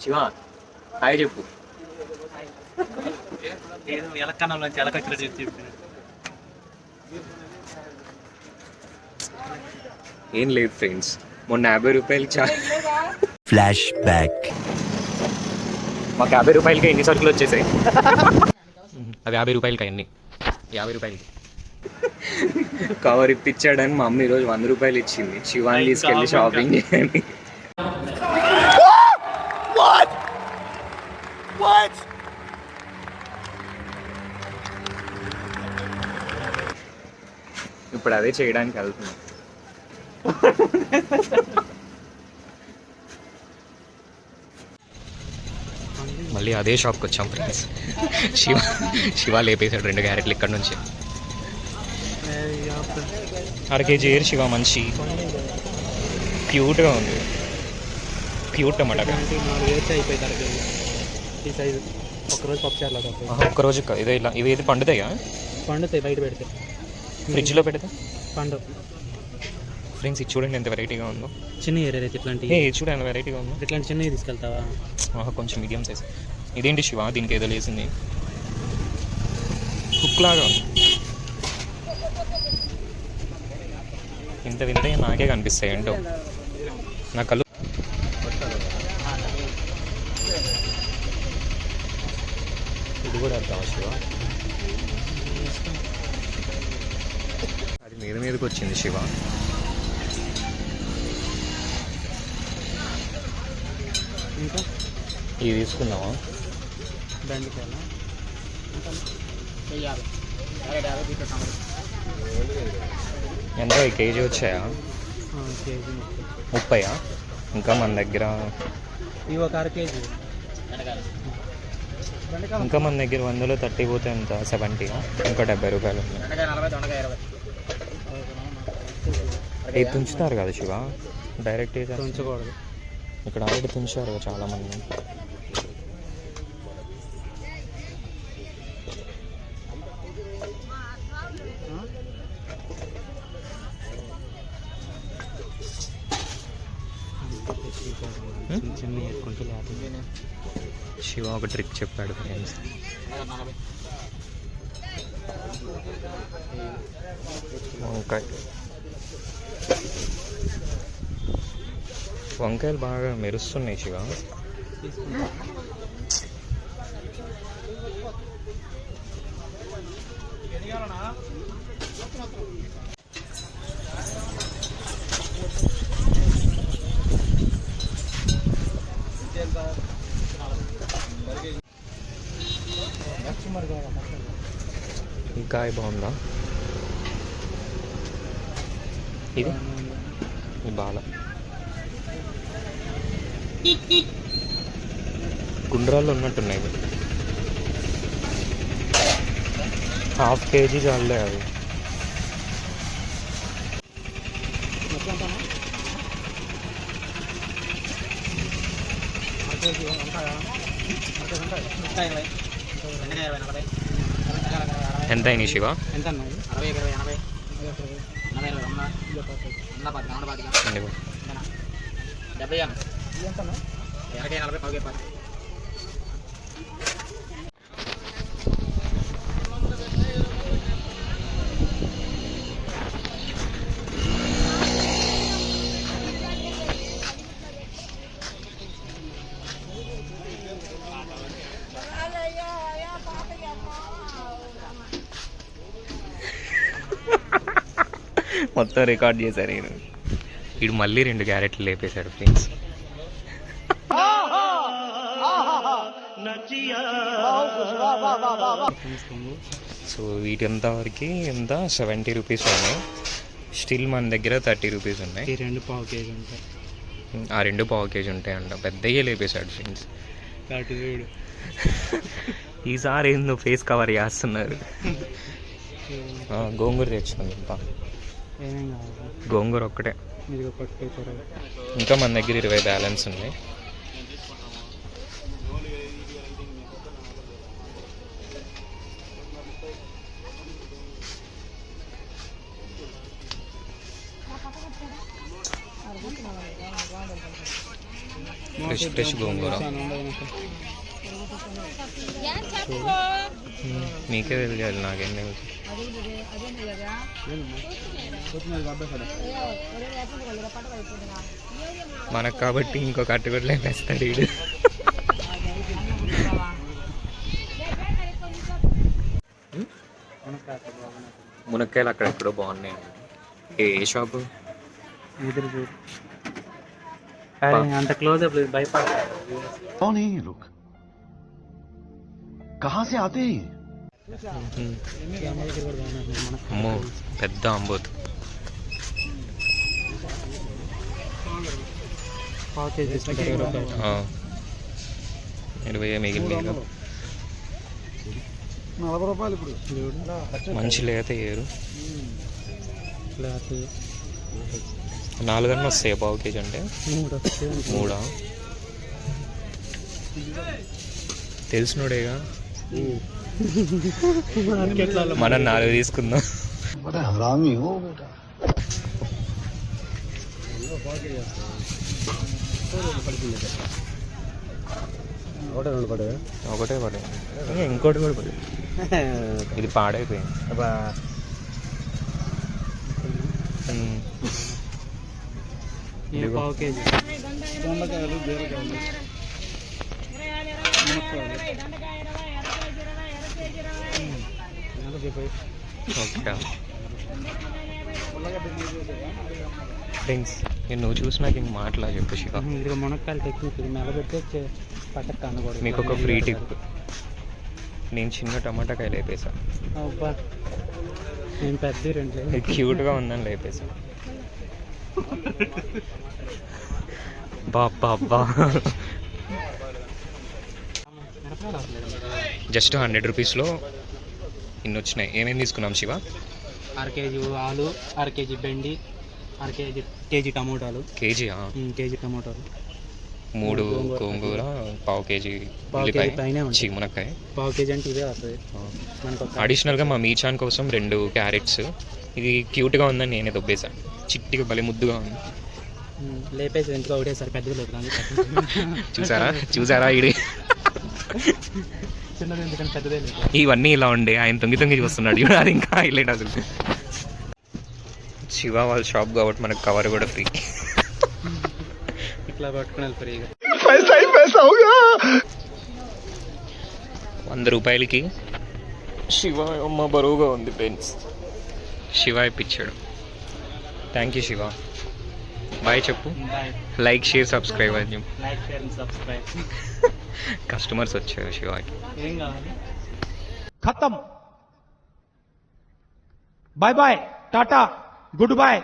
Shiva hi చెప్పు. ఎలక్కనంలోంచి ఎలకొచ్చిన చెప్పి ఏం లేదు ఫ్రెండ్స్, మొన్న 50 రూపాయలు ఫ్లాష్ బ్యాక్. మాకు 50 రూపాయలకి ఎన్ని సరుకులు వచ్చేసాయి. అవి 50 రూపాయలకి అన్ని 50 రూపాయలకి కవర్ ఇప్పించాడని మా అమ్మ ఈరోజు 100 రూపాయలు ఇచ్చింది శివాన్ని తీసుకెళ్ళి షాపింగ్ చేయని. ఇప్పుడు అదే చేయడానికి వెళ్తున్నాం. మళ్ళీ అదే షాప్కి వచ్చాం ఫ్రెండ్స్. శివ లేపేశాడు 2 క్యారెట్లు ఇక్కడ నుంచి. 1/2 కేజీ ఏరు శివ, మంచి క్యూట్గా ఉంది. క్యూట్ టమాటా ఒక్కరోజు ఇదే ఇలా ఇవి ఏది పండుతాయా? పండుతాయి బయట పెడితే, ఫ్రిడ్జ్లో పెడితే పండు. ఫ్రెండ్స్ ఇది చూడండి ఎంత వెరైటీగా ఉందో. చిన్న ఏరియా ఇట్లాంటి చూడండి ఎంత వెరైటీగా ఉందో. ఇట్లాంటి చిన్నవి తీసుకెళ్తావా? కొంచెం మీడియం సైజ్. ఇదేంటి శివ, దీనికి ఏదో లేసింది కుక్ లాగా ఉంది. ఇంత వింతగా నాకే కనిపిస్తాయి ఏంటో నా కళ్ళు. ఇది కూడా అర్థం శివ, అది మీదకి వచ్చింది శివ. ఇంకా ఇది తీసుకున్నావా? ఎంత కేజీ వచ్చాయా? కేజీ 30. ఇంకా మన దగ్గర ఇవి ఒక 1/2 కేజీ. ఇంకా మన దగ్గర 100లో 30 పోతే ఎంత? 70. ఇంకా 70 రూపాయలు ఉంది. ఇది తుంచుతారు కదా శివ, డైరెక్ట్ ఉంచకూడదు. ఇక్కడ ఆల్రెడీ తుంచారు చాలామంది. శివ ఒక ట్రిక్ చెప్పాడు ఫ్రెండ్స్. వంకాయలు బాగా మెరుస్తున్నాయి శివ. ఈ కాయ బాగుందా? ఇది ఈ బాల గుండ్రాళ్ళు ఉన్నట్టున్నాయి. 1/2 కేజీ చాలే అవి. ఎంత అయినాయి శివ? ఎంత? 60, 20, 80, 70. మొత్తం రికార్డ్ చేశారు నేను. వీడు మళ్ళీ 2 క్యారెట్లు లేపేశాడు ఫ్రెండ్స్. సో వీటంతా వరకు ఎంత 70 రూపీస్ ఉన్నాయి. స్టిల్ మన దగ్గర 30 రూపీస్ ఉన్నాయి. 2 పావు కేజీ ఉంటాయి. ఆ 2 పావు కేజీ ఉంటాయి అంట. పెద్దగా లేపేశాడు ఫ్రెండ్స్. ఈసారి ఏందో ఫేస్ కవర్ చేస్తున్నారు. గోంగూర తెచ్చుకుంది. గోంగూర ఒక్కటే. ఇంకా మన దగ్గర 20 బ్యాలెన్స్ ఉన్నాయి. ఫ్రెష్ ఫ్రెష్ గోంగూర మీకే తెలియాలి నాకేం తెలుసు మనకు కాబట్టి ఇంకొక అట్టుగడ్డలు వేస్తాడు వీడు మునక్కాయలు అక్కడెక్కడో బాగున్నాయి ఏ షాపు ఎదురు చూడు అంత క్లోజ్ అప్ భయపడతారు कौन है ये लोग कहाँ से आते हैं ये? అమ్మో పెద్ద అంబోతు పావు కేజీ తీసుకుంటారు 20 మిగిలింది ఇక. 40 రూపాయలు ఇప్పుడు మంచి లేత ఏరు లేకపోతే 4 అన్న వస్తాయి పావు కేజీ అంటే 3 తెలిసినోడేగా మనం 4 తీసుకుందాం बड़ा हरामी हो बेटा ఒకటే పడే ఇంకోటి కూడా పడే ఇది పాడైపోయింది పావు కేజీ దొండకాయలు బీరకాయలు ఓకే ఫ్రెండ్స్ నేను నువ్వు చూసి నాకు ఇంక మాటలా చెప్పు శివ ఇది మునక్కాయలు టెక్నిక్ ఇది మెలబెట్టి పట్టక అనకూడదు మీకు ఒక ఫ్రీ టిప్ నేను చిన్న టమాటా కాయలు వేపేసా అబ్బా నేను పెద్ద రెండు క్యూట్గా ఉందని లేపేసా బాబ్బా జస్ట్ 100 రూపీస్లో ఇన్ని వచ్చినాయి ఏమేమి తీసుకున్నాం శివ 1/2 కేజీ ఆలు 1/2 కేజీ బెండి 1/2 కేజీ టమోటాలు కేజీయా కేజీ టమోటాలు 3 గోంగూర పావు కేజీ పైనే ఉల్లిపాయ మునక్కాయ పావు కేజీ అంటే ఇదే వస్తుంది మనకు అడిషనల్గా మా మీచాన్ కోసం 2 క్యారెట్స్ ఇది క్యూట్గా ఉందని నేనే దొబ్బేశాను చిట్టిగా భలే ముద్దుగా ఉంది లేపేసి ఎందుకు ఒకటేసారి పెద్దగా లేపుతాను చూసారా ఇది చిన్నది ఎందుకంటే పెద్దదే లేదు ఇవన్నీ ఇలా ఉండే ఆయన తొంగి చూస్తున్నాడు చూడ అది ఇంకా హైలైట్ అసలు శివ వాళ్ళ షాప్ కాబట్టి మనకు కవర్ కూడా ఫ్రీ ఇట్లా పట్టుకుని ఫ్రీగా 100 రూపాయలకి శివ అమ్మ బరువుగా ఉంది పెన్స్ శివ ఇప్పించాడు థ్యాంక్ యూ శివ బాయ్ చెప్పు లైక్ షేర్ సబ్స్క్రైబ్ అని చెప్పు like share and subscribe customers వచ్చారు శివాకి ఏం కావాలి खत्म bye bye tata good bye